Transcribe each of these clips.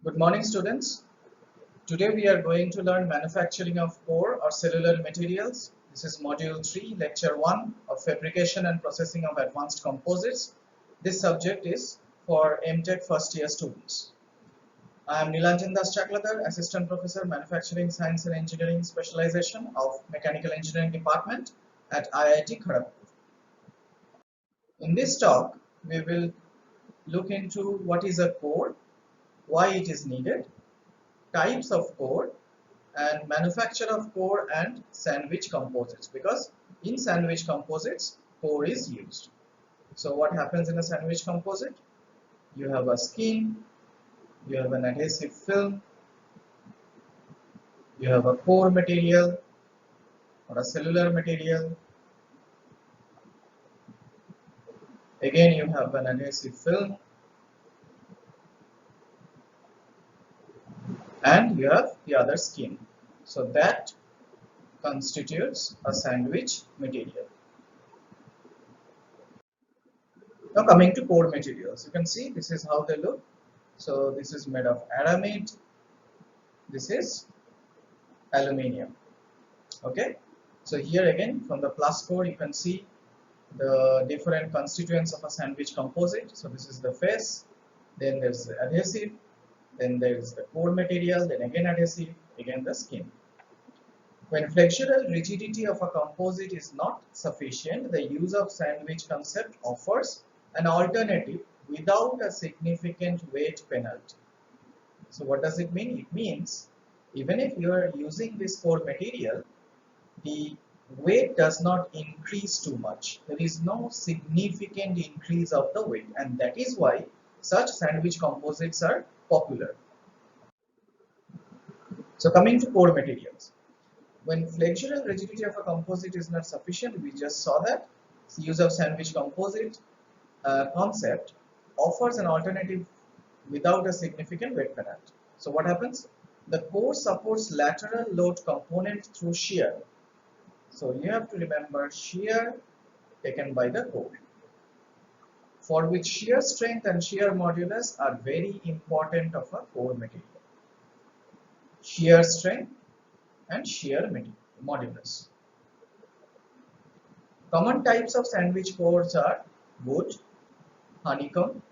Good morning, students. Today we are going to learn manufacturing of core or cellular materials. This is module 3, lecture 1 of fabrication and processing of advanced composites. This subject is for MTech first year students. I am Nilanjan Das Chakladar, Assistant Professor, Manufacturing Science and Engineering Specialization of Mechanical Engineering Department at IIT Kharagpur. In this talk, we will look into what is a core, why it is needed, types of core, and manufacture of core and sandwich composites, because in sandwich composites core is used. So what happens in a sandwich composite? You have a skin, you have an adhesive film, you have a core material or a cellular material, again you have an adhesive film, and you have the other skin. So that constitutes a sandwich material. Now coming to core materials, you can see this is how they look. So this is made of aramid, this is aluminium. Okay, so here again from the plus core you can see the different constituents of a sandwich composite. So this is the face, then there's the adhesive, then there's the core material, then again adhesive, again the skin. When flexural rigidity of a composite is not sufficient, the use of sandwich concept offers an alternative without a significant weight penalty. So what does it mean? It means even if you are using this core material, the weight does not increase too much. There is no significant increase of the weight, and that is why such sandwich composites are popular. So coming to core materials. When flexural rigidity of a composite is not sufficient, we just saw that the use of sandwich composite concept offers an alternative without a significant weight penalty. So what happens? The core supports lateral load component through shear. So you have to remember shear taken by the core, for which shear strength and shear modulus are very important of a core material. Shear strength and shear modulus. Common types of sandwich cores are wood, honeycomb,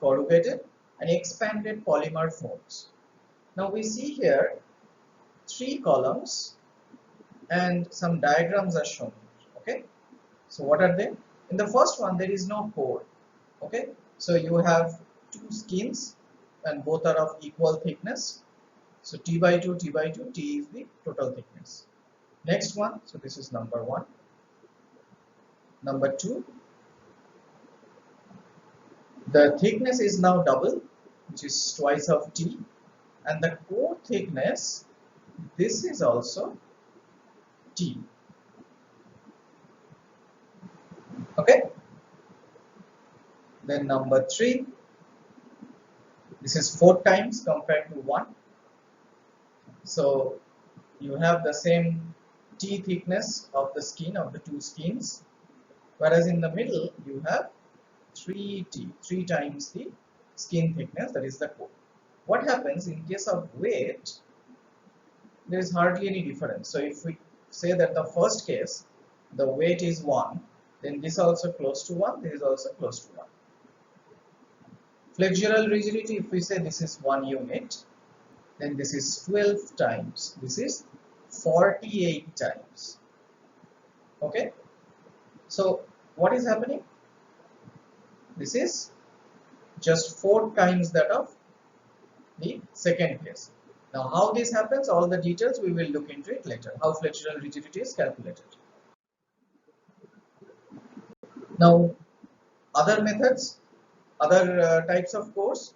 corrugated, and expanded polymer foams. Now we see here 3 columns and some diagrams are shown. Okay, so what are they? In the first one there is no core. Okay, so you have 2 skins and both are of equal thickness. So T by 2, T by 2, T is the total thickness. Next one, so this is number 1. Number 2, the thickness is now double, which is twice of T, and the core thickness, this is also T. Okay. Then number 3, this is 4 times compared to 1. So you have the same T thickness of the skin of the 2 skins, whereas in the middle you have 3T, 3 times the skin thickness, that is the core. What happens in case of weight? There is hardly any difference. So if we say that the first case the weight is 1, then this also close to 1, this is also close to 1. Flexural rigidity, if we say this is 1 unit, then this is 12 times, this is 48 times. Okay, so what is happening? This is just 4 times that of the second case. Now how this happens, all the details we will look into it later, how flexural rigidity is calculated. Now other methods, other types of cores.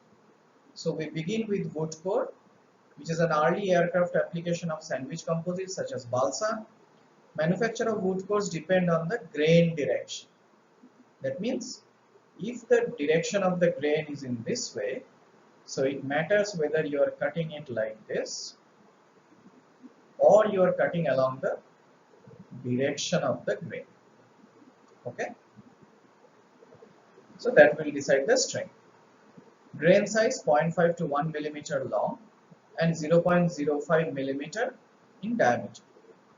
So we begin with wood core, which is an early aircraft application of sandwich composites such as balsa. Manufacture of wood cores depend on the grain direction. That means if the direction of the grain is in this way, so it matters whether you are cutting it like this or you are cutting along the direction of the grain. Okay, so that will decide the strength. Grain size 0.5 to 1 millimeter long and 0.05 millimeter in diameter.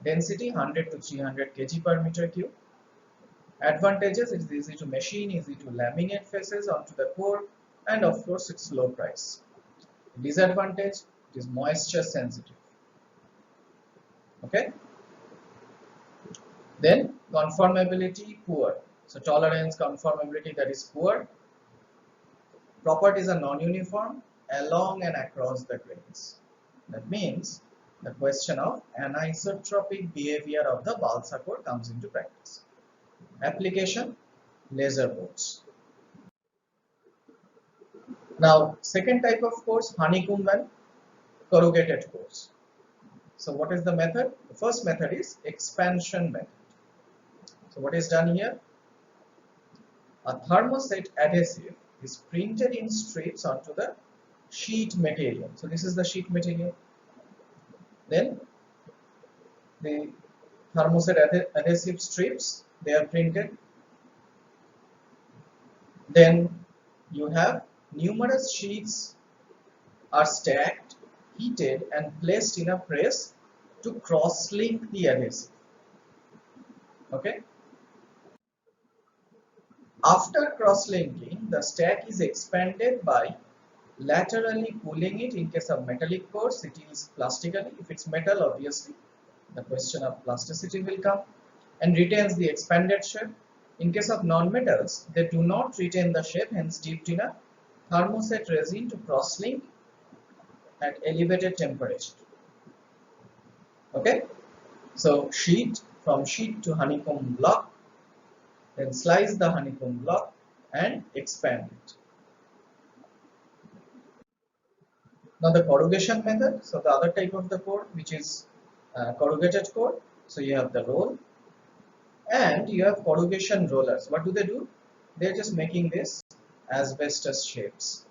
Density 100 to 300 kg per meter cube. Advantages: it is easy to machine, easy to laminate faces onto the core, and of course it's low price. Disadvantage: it is moisture sensitive. Okay. Then conformability poor. So tolerance, conformability, that is poor. Properties are non-uniform along and across the grains. That means the question of anisotropic behavior of the balsa core comes into practice. Application: laser boards. Now, second type of cores, honeycomb and corrugated cores. So what is the method? The first method is expansion method. So what is done here? A thermoset adhesive is printed in strips onto the sheet material. So this is the sheet material. Then the thermoset adhesive strips, they are printed. Then you have numerous sheets are stacked, heated and placed in a press to cross-link the adhesive. Okay. After cross-linking, the stack is expanded by laterally pulling it. In case of metallic cores, it is plastically. If it's metal, obviously the question of plasticity will come, and retains the expanded shape. In case of non-metals, they do not retain the shape, hence dipped in a thermoset resin to cross-link at elevated temperature. Okay, so from sheet to honeycomb block, then slice the honeycomb block and expand it. Now the corrugation method, so the other type of the core, which is corrugated core. So you have the roll and you have corrugation rollers. What do? They're just making this asbestos shapes.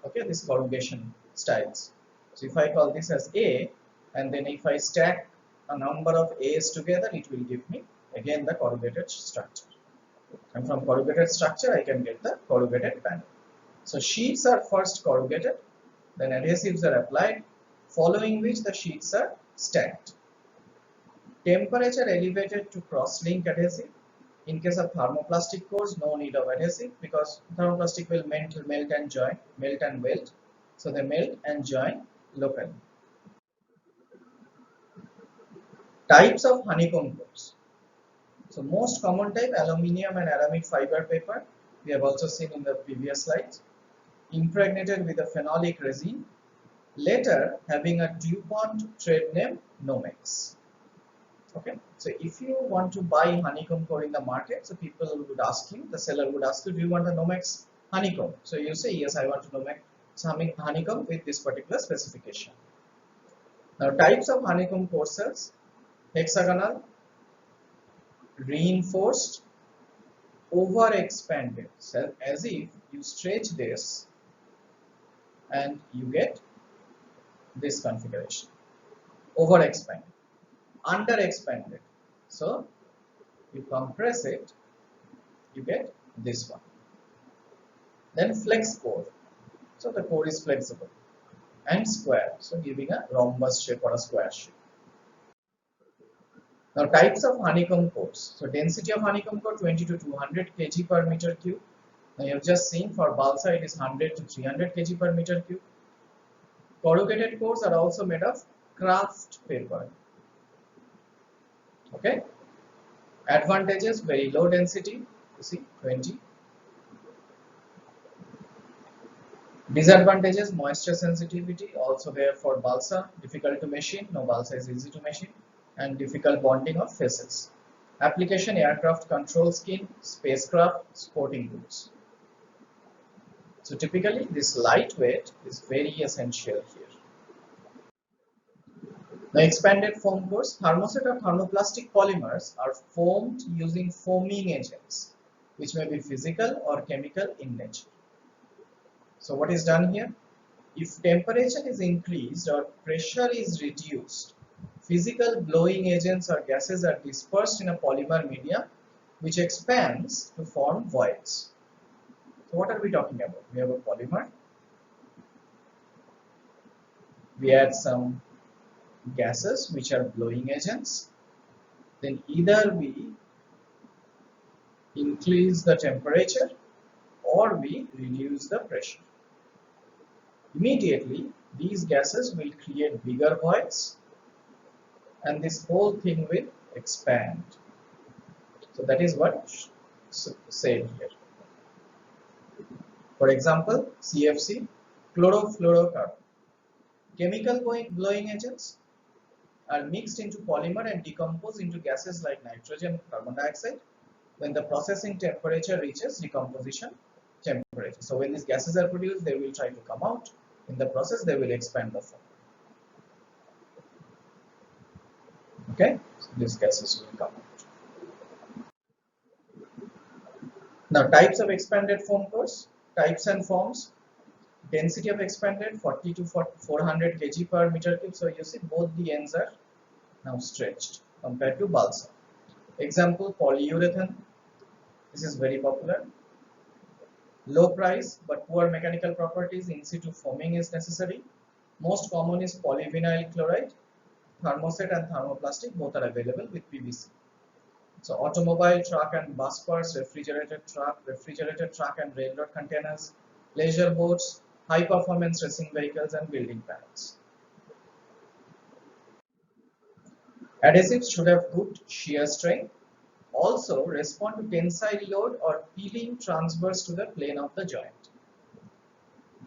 Okay, this corrugation styles. So if I call this as A, and then if I stack a number of A's together, it will give me again the corrugated structure. And from corrugated structure, I can get the corrugated panel. So sheets are first corrugated, then adhesives are applied, following which the sheets are stacked. Temperature elevated to cross-link adhesive. In case of thermoplastic cores, no need of adhesive because thermoplastic will melt and join, melt and weld. So they melt and join locally. Types of honeycomb cores. So most common type, aluminium and aramid fiber paper. We have also seen in the previous slides. Impregnated with a phenolic resin, later having a DuPont trade name Nomex. Okay, so if you want to buy honeycomb core in the market, so people would ask you, the seller would ask you, do you want a Nomex honeycomb? So you say, yes, I want a Nomex honeycomb with this particular specification. Now types of honeycomb core cells: hexagonal, reinforced, over expanded. So as if you stretch this and you get this configuration. Over expanded, under expanded. So you compress it, you get this one. Then flex core. So the core is flexible, and square, so giving a rhombus shape or a square shape. Now types of honeycomb cores. So density of honeycomb core 20 to 200 kg per meter cube. Now you have just seen for balsa it is 100 to 300 kg per meter cube. Corrugated cores are also made of kraft paper. Okay. Advantages: very low density. You see 20. Disadvantages: moisture sensitivity, also there for balsa, difficult to machine. No, balsa is easy to machine, and difficult bonding of faces. Application: aircraft control scheme, spacecraft, sporting goods. So typically this lightweight is very essential here. The expanded foam cores. Thermoset or thermoplastic polymers are formed using foaming agents, which may be physical or chemical in nature. So what is done here? If temperature is increased or pressure is reduced, physical blowing agents or gases are dispersed in a polymer medium which expands to form voids. So what are we talking about? We have a polymer we add some gases which are blowing agents, then either we increase the temperature or we reduce the pressure. Immediately, these gases will create bigger voids and this whole thing will expand. So that is what said here. For example, CFC, chlorofluorocarbon. Chemical blowing agents are mixed into polymer and decompose into gases like nitrogen and carbon dioxide when the processing temperature reaches decomposition temperature. So when these gases are produced, they will try to come out. In the process, they will expand the foam. Okay, so these gases will come out. Now, types of expanded foam cores, types and forms. Density of expanded 40 to 400 kg per meter cube. So you see both the ends are now stretched compared to balsa. Example, polyurethane. This is very popular. Low price but poor mechanical properties, in situ foaming is necessary. Most common is polyvinyl chloride. Thermoset and thermoplastic both are available with PVC. So automobile, truck and bus parts, refrigerated truck and railroad containers, leisure boats, high performance racing vehicles and building panels. Adhesives should have good shear strength. Also respond to tensile load or peeling transverse to the plane of the joint.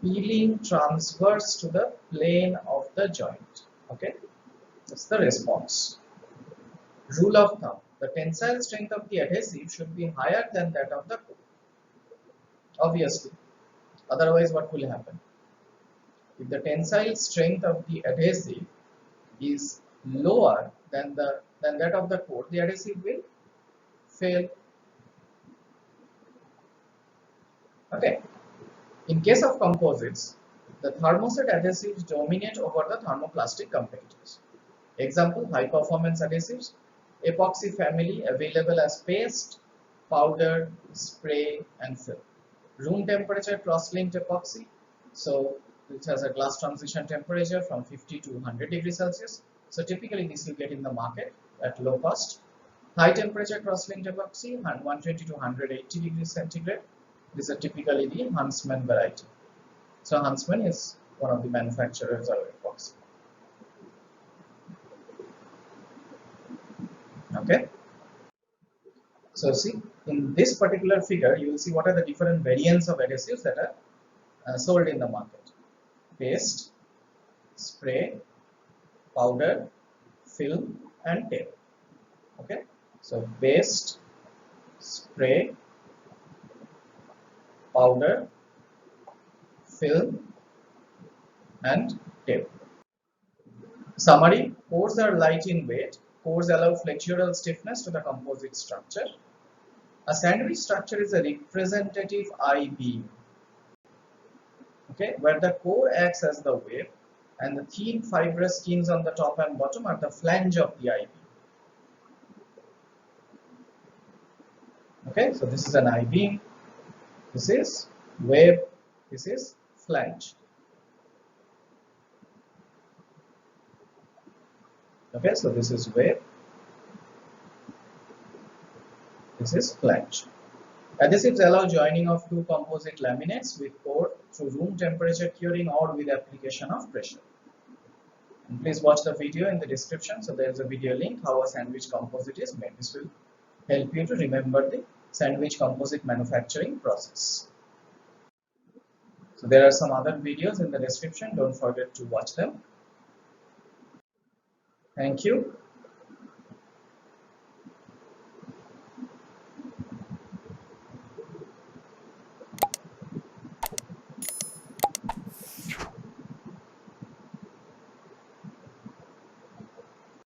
Peeling transverse to the plane of the joint. Okay, that's the response. Rule of thumb: the tensile strength of the adhesive should be higher than that of the core. Obviously, otherwise what will happen? If the tensile strength of the adhesive is lower than that of the core, the adhesive will fail. Okay. In case of composites, the thermoset adhesives dominate over the thermoplastic competitors. Example, high performance adhesives, epoxy family available as paste, powder, spray and film. Room temperature cross-linked epoxy, so it has a glass transition temperature from 50 to 100 degrees Celsius. So typically this you get in the market at low cost. High temperature cross-linked epoxy, 120 to 180 degrees centigrade. These are typically the Huntsman variety. So Huntsman is one of the manufacturers of epoxy. Okay. So see, in this particular figure, you will see what are the different variants of adhesives that are sold in the market. Paste, spray, powder, film and tape. Okay. So paste, spray, powder, film and tape. Summary: cores are light in weight. Cores allow flexural stiffness to the composite structure. A sandwich structure is a representative I-beam, okay, where the core acts as the wave and the thin fibrous skins on the top and bottom are the flange of the I-beam. Okay, so this is an I-beam, this is wave, this is flange. Okay, so this is wave, this is flange. Adhesives allow joining of two composite laminates with core through room temperature curing or with application of pressure. And please watch the video in the description. So there is a video link how a sandwich composite is made. This will help you to remember the sandwich composite manufacturing process. So there are some other videos in the description. Don't forget to watch them. Thank you.